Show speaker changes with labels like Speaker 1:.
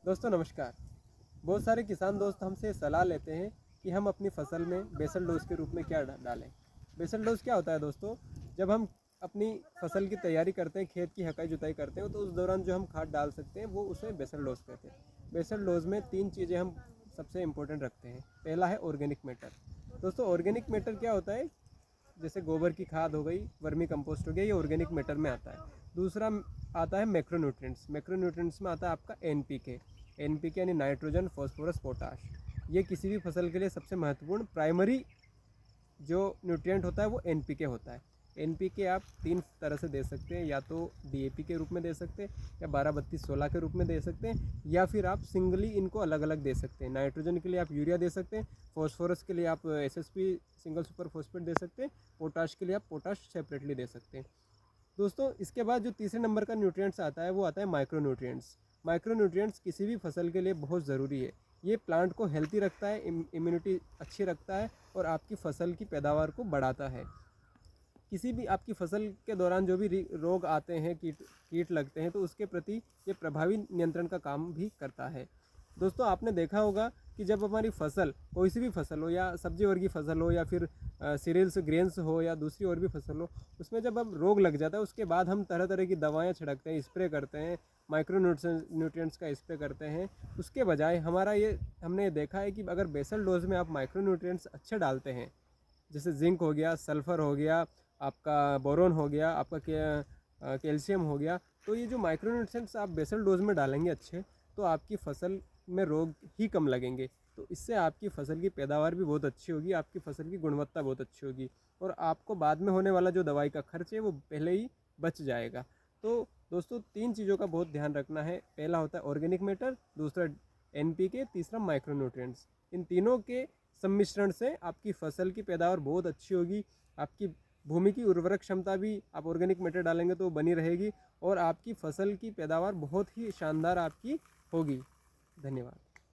Speaker 1: दोस्तों नमस्कार। बहुत सारे किसान दोस्त हमसे सलाह लेते हैं कि हम अपनी फसल में बेसल डोज के रूप में क्या डालें। बेसल डोज क्या होता है दोस्तों? जब हम अपनी फसल की तैयारी करते हैं, खेत की हकाई जुताई करते हैं, तो उस दौरान जो हम खाद डाल सकते हैं वो उसे बेसल डोज कहते हैं। बेसल डोज में 3 चीज़ें हम सबसे इम्पोर्टेंट रखते हैं। पहला है ऑर्गेनिक मैटर। दोस्तों ऑर्गेनिक मैटर क्या होता है? जैसे गोबर की खाद हो गई, वर्मी कंपोस्ट हो गया, ये ऑर्गेनिक मैटर में आता है। दूसरा आता है मैक्रोन्यूट्रिएंट्स। मैक्रोन्यूट्रिएंट्स में आता है आपका एनपीके। एनपीके यानी नाइट्रोजन, फॉस्फोरस, पोटाश। ये किसी भी फसल के लिए सबसे महत्वपूर्ण प्राइमरी जो न्यूट्रिएंट होता है वो एनपीके होता है। एनपीके आप 3 तरह से दे सकते हैं, या तो डीएपी के रूप में दे सकते हैं, या 12-32-16 के रूप में दे सकते हैं, या फिर आप सिंगली इनको अलग अलग दे सकते हैं। नाइट्रोजन के लिए आप यूरिया दे सकते हैं, फॉस्फोरस के लिए आप एसएसपी सिंगल सुपर फॉस्फेट दे सकते हैं, पोटाश के लिए आप पोटाश सेपरेटली दे सकते हैं। दोस्तों इसके बाद जो तीसरे नंबर का न्यूट्रिएंट्स आता है वो आता है माइक्रोन्यूट्रिएंट्स। माइक्रोन्यूट्रिएंट्स किसी भी फसल के लिए बहुत ज़रूरी है। ये प्लांट को हेल्दी रखता है, इम्यूनिटी अच्छी रखता है और आपकी फसल की पैदावार को बढ़ाता है। किसी भी आपकी फसल के दौरान जो भी रोग आते हैं, कीट कीट लगते हैं, तो उसके प्रति ये प्रभावी नियंत्रण का काम भी करता है। दोस्तों आपने देखा होगा कि जब हमारी फसल, कोई सी भी फसल हो, या सब्जी वर्गीय फसल हो, या फिर सीरियल्स ग्रेन्स हो, या दूसरी और भी फसल हो, उसमें जब अब रोग लग जाता है उसके बाद हम तरह तरह की दवाएं छिड़कते हैं, स्प्रे करते हैं, माइक्रो न्यूट्रिएंट्स का स्प्रे करते हैं। उसके बजाय हमने ये देखा है कि अगर बेसल डोज में आप माइक्रो न्यूट्रिएंट्स अच्छे डालते हैं, जैसे जिंक हो गया, सल्फ़र हो गया, आपका बोरोन हो गया, आपका कैल्शियम हो गया, तो ये जो माइक्रो न्यूट्रिएंट्स आप बेसल डोज में डालेंगे अच्छे, तो आपकी फसल में रोग ही कम लगेंगे। तो इससे आपकी फसल की पैदावार भी बहुत अच्छी होगी, आपकी फसल की गुणवत्ता बहुत अच्छी होगी, और आपको बाद में होने वाला जो दवाई का खर्च है वो पहले ही बच जाएगा। तो दोस्तों 3 चीज़ों का बहुत ध्यान रखना है। पहला होता है ऑर्गेनिक मैटर, दूसरा एनपीके, तीसरा माइक्रो न्यूट्रिएंट्स। इन तीनों के सम्मिश्रण से आपकी फसल की पैदावार बहुत अच्छी होगी। आपकी भूमि की उर्वरक क्षमता भी, आप ऑर्गेनिक मैटर डालेंगे तो बनी रहेगी, और आपकी फसल की पैदावार बहुत ही शानदार आपकी होगी। धन्यवाद।